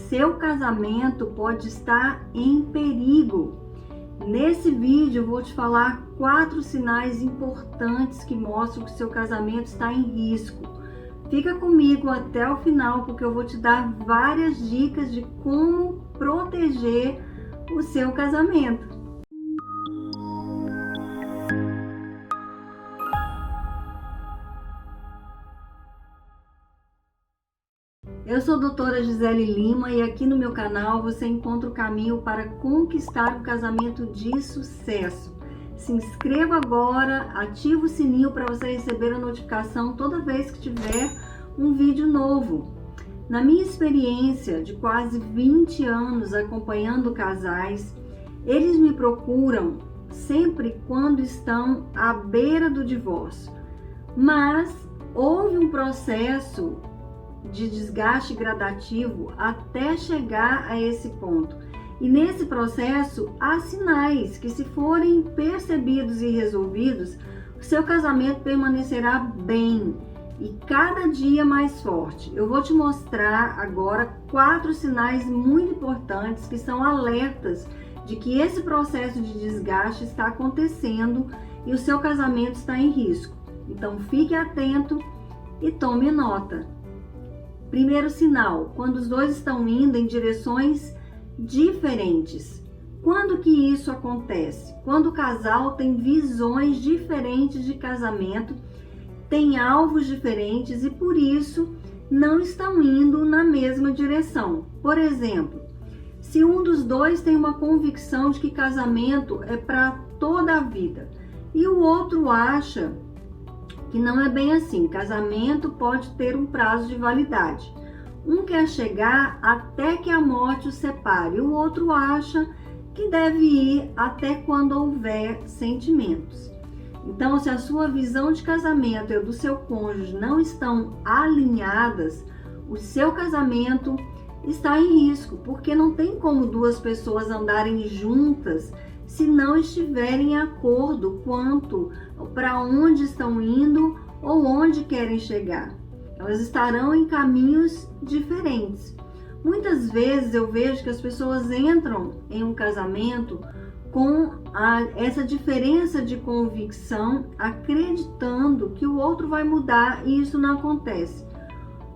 seu casamento pode estar em perigo. Nesse vídeo eu vou te falar 4 sinais importantes que mostram que seu casamento está em risco. Fica comigo até o final, porque eu vou te dar várias dicas de como proteger o seu casamento. Eu sou a doutora Gisele Lima e aqui no meu canal você encontra o caminho para conquistar um casamento de sucesso. Se inscreva agora, ativa o sininho para você receber a notificação toda vez que tiver um vídeo novo. Na minha experiência de quase 20 anos acompanhando casais, eles me procuram sempre quando estão à beira do divórcio, mas houve um processo de desgaste gradativo até chegar a esse ponto. E nesse processo há sinais que, se forem percebidos e resolvidos, o seu casamento permanecerá bem e cada dia mais forte. Eu vou te mostrar agora 4 sinais muito importantes que são alertas de que esse processo de desgaste está acontecendo e o seu casamento está em risco. Então fique atento e tome nota. Primeiro sinal, quando os dois estão indo em direções diferentes. Quando que isso acontece? Quando o casal tem visões diferentes de casamento, tem alvos diferentes e por isso não estão indo na mesma direção. Por exemplo, se um dos dois tem uma convicção de que casamento é para toda a vida e o outro acha que não é bem assim, casamento pode ter um prazo de validade. Um quer chegar até que a morte os separe, o outro acha que deve ir até quando houver sentimentos. Então, se a sua visão de casamento e a do seu cônjuge não estão alinhadas, o seu casamento está em risco, porque não tem como 2 pessoas andarem juntas se não estiverem em acordo quanto para onde estão indo ou onde querem chegar. Elas estarão em caminhos diferentes. Muitas vezes eu vejo que as pessoas entram em um casamento com essa diferença de convicção, acreditando que o outro vai mudar, e isso não acontece.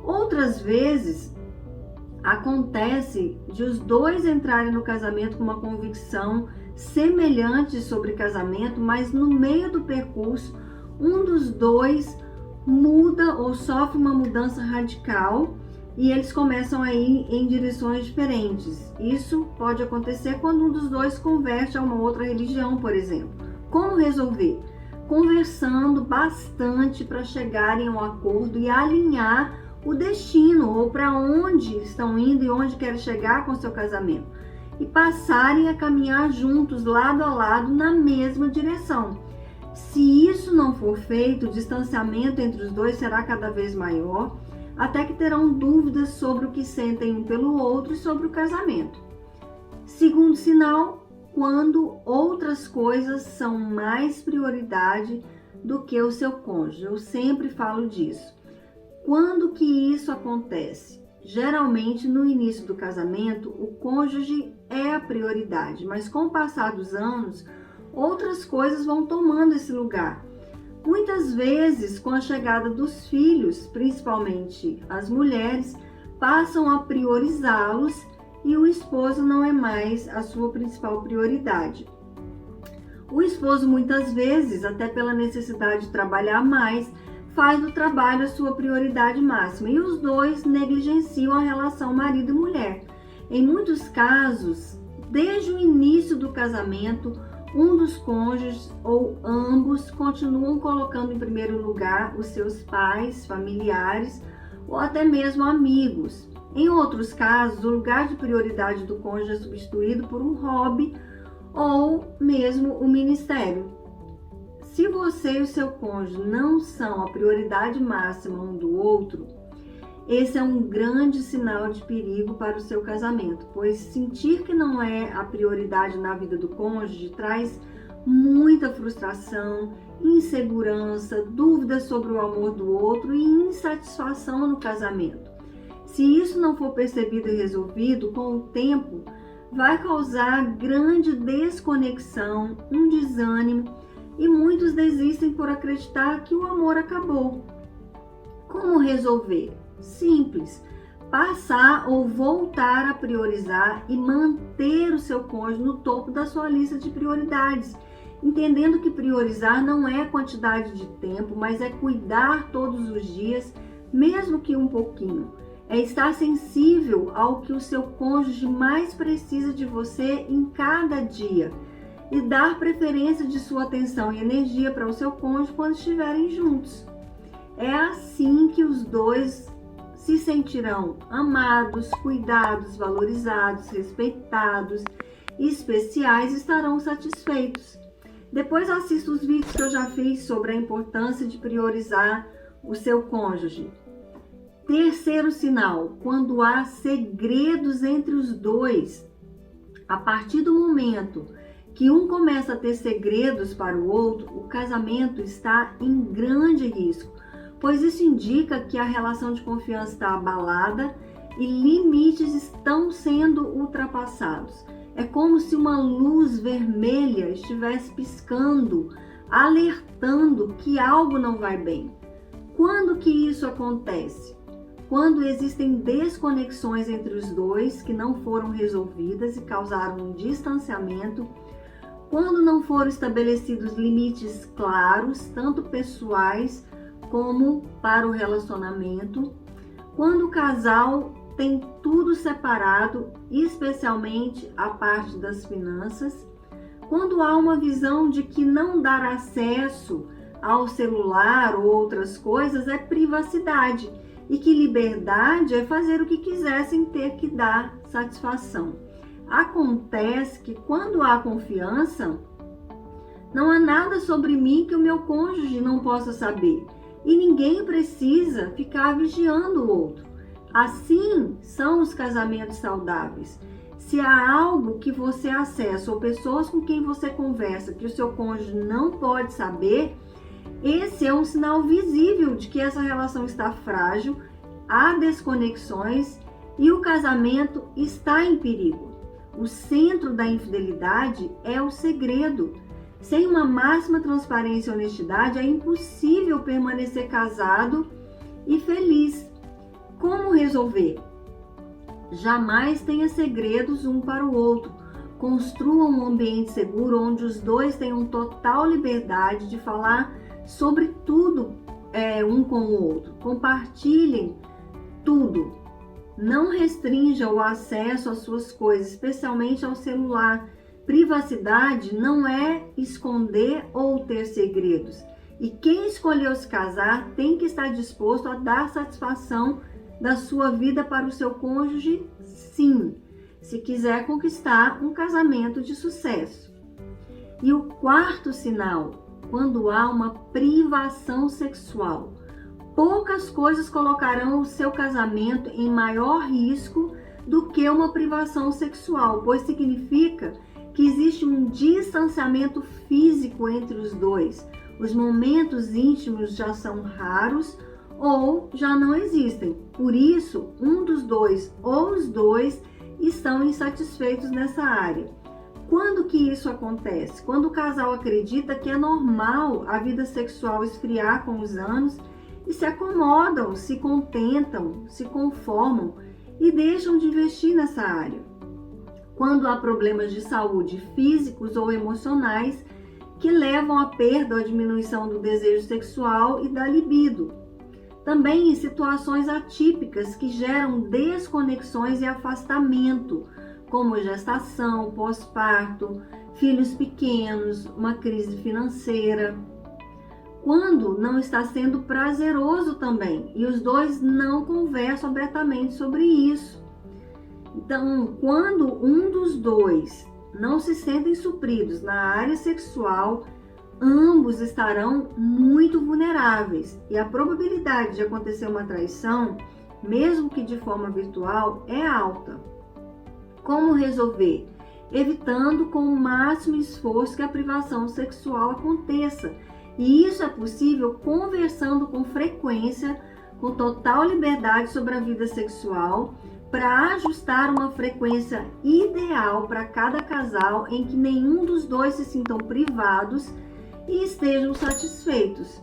Outras vezes acontece de os dois entrarem no casamento com uma convicção semelhante sobre casamento, mas no meio do percurso um dos dois muda ou sofre uma mudança radical e eles começam a ir em direções diferentes. Isso pode acontecer quando um dos dois converte a uma outra religião, por exemplo. Como resolver? Conversando bastante para chegarem a um acordo e alinhar o destino, ou para onde estão indo e onde querem chegar com seu casamento, e passarem a caminhar juntos, lado a lado, na mesma direção. Se isso não for feito, o distanciamento entre os dois será cada vez maior, até que terão dúvidas sobre o que sentem um pelo outro e sobre o casamento. Segundo sinal, quando outras coisas são mais prioridade do que o seu cônjuge. Eu sempre falo disso. Quando que isso acontece? Geralmente no início do casamento, o cônjuge é a prioridade, mas com o passar dos anos, outras coisas vão tomando esse lugar. Muitas vezes, com a chegada dos filhos, principalmente as mulheres, passam a priorizá-los e o esposo não é mais a sua principal prioridade. O esposo, muitas vezes, até pela necessidade de trabalhar mais, faz do trabalho a sua prioridade máxima e os dois negligenciam a relação marido e mulher. Em muitos casos, desde o início do casamento, um dos cônjuges ou ambos continuam colocando em primeiro lugar os seus pais, familiares ou até mesmo amigos. Em outros casos, o lugar de prioridade do cônjuge é substituído por um hobby ou mesmo o ministério. Se você e o seu cônjuge não são a prioridade máxima um do outro, esse é um grande sinal de perigo para o seu casamento, pois sentir que não é a prioridade na vida do cônjuge traz muita frustração, insegurança, dúvidas sobre o amor do outro e insatisfação no casamento. Se Se isso não for percebido e resolvido, com o tempo, vai causar grande desconexão, um desânimo, e muitos desistem por acreditar que o amor acabou. Como resolver? Simples. Passar ou voltar a priorizar e manter o seu cônjuge no topo da sua lista de prioridades, entendendo que priorizar não é quantidade de tempo, mas é cuidar todos os dias, mesmo que um pouquinho. É estar sensível ao que o seu cônjuge mais precisa de você em cada dia e dar preferência de sua atenção e energia para o seu cônjuge quando estiverem juntos. É assim que os dois se sentirão amados, cuidados, valorizados, respeitados e especiais, estarão satisfeitos. Depois assista os vídeos que eu já fiz sobre a importância de priorizar o seu cônjuge. Terceiro sinal, quando há segredos entre os dois. A partir do momento que um começa a ter segredos para o outro, o casamento está em grande risco, pois isso indica que a relação de confiança está abalada e limites estão sendo ultrapassados. É como se uma luz vermelha estivesse piscando, alertando que algo não vai bem. Quando que isso acontece? Quando existem desconexões entre os dois que não foram resolvidas e causaram um distanciamento, quando não foram estabelecidos limites claros, tanto pessoais como para o relacionamento, quando o casal tem tudo separado, especialmente a parte das finanças, quando há uma visão de que não dar acesso ao celular ou outras coisas é privacidade e que liberdade é fazer o que quiser sem ter que dar satisfação. Acontece que quando há confiança, não há nada sobre mim que o meu cônjuge não possa saber e ninguém precisa ficar vigiando o outro. Assim são os casamentos saudáveis. Se há algo que você acessa ou pessoas com quem você conversa que o seu cônjuge não pode saber, esse é um sinal visível de que essa relação está frágil, há desconexões e o casamento está em perigo. O centro da infidelidade é o segredo. Sem uma máxima transparência e honestidade, é impossível permanecer casado e feliz. Como resolver? Jamais tenha segredos um para o outro. Construa um ambiente seguro onde os dois tenham total liberdade de falar sobre tudo um com o outro. Compartilhem tudo. Não restrinja o acesso às suas coisas, especialmente ao celular. Privacidade não é esconder ou ter segredos. E quem escolheu se casar tem que estar disposto a dar satisfação da sua vida para o seu cônjuge, sim, se quiser conquistar um casamento de sucesso. E o quarto sinal, quando há uma privação sexual. Poucas coisas colocarão o seu casamento em maior risco do que uma privação sexual, pois significa que existe um distanciamento físico entre os dois. Os momentos íntimos já são raros ou já não existem. Por isso, um dos dois ou os dois estão insatisfeitos nessa área. Quando que isso acontece? Quando o casal acredita que é normal a vida sexual esfriar com os anos e se acomodam, se contentam, se conformam e deixam de investir nessa área. Quando há problemas de saúde físicos ou emocionais que levam à perda ou à diminuição do desejo sexual e da libido. Também em situações atípicas que geram desconexões e afastamento, como gestação, pós-parto, filhos pequenos, uma crise financeira. Quando não está sendo prazeroso também e os dois não conversam abertamente sobre isso. Então, quando um dos dois não se sentem supridos na área sexual, ambos estarão muito vulneráveis e a probabilidade de acontecer uma traição, mesmo que de forma virtual, é alta. Como resolver? Evitando com o máximo esforço que a privação sexual aconteça. E isso é possível conversando com frequência com total liberdade sobre a vida sexual, para ajustar uma frequência ideal para cada casal em que nenhum dos dois se sintam privados e estejam satisfeitos.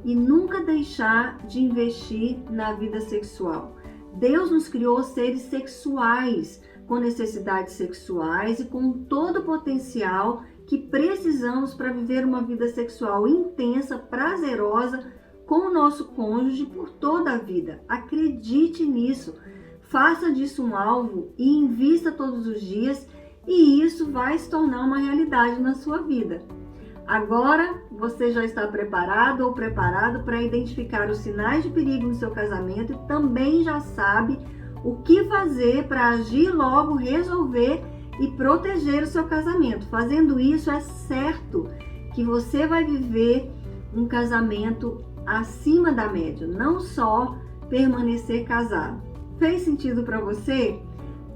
E nunca deixar de investir na vida sexual. Deus nos criou seres sexuais, com necessidades sexuais e com todo o potencial que precisamos para viver uma vida sexual intensa, prazerosa com o nosso cônjuge por toda a vida. Acredite nisso, faça disso um alvo e invista todos os dias, e isso vai se tornar uma realidade na sua vida. Agora você já está preparado ou preparado para identificar os sinais de perigo no seu casamento e também já sabe o que fazer para agir logo, resolver e proteger o seu casamento. Fazendo isso, é certo que você vai viver um casamento acima da média, não só permanecer casado. Fez sentido para você?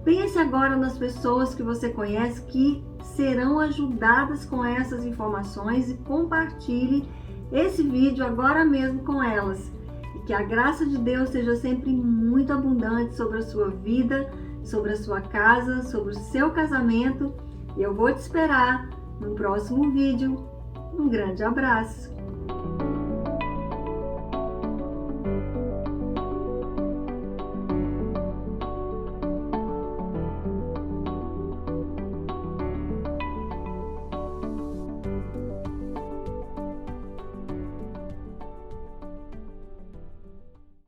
Pense agora nas pessoas que você conhece que serão ajudadas com essas informações e compartilhe esse vídeo agora mesmo com elas. E que a graça de Deus seja sempre muito abundante sobre a sua vida, sobre a sua casa, sobre o seu casamento. E eu vou te esperar no próximo vídeo. Um grande abraço!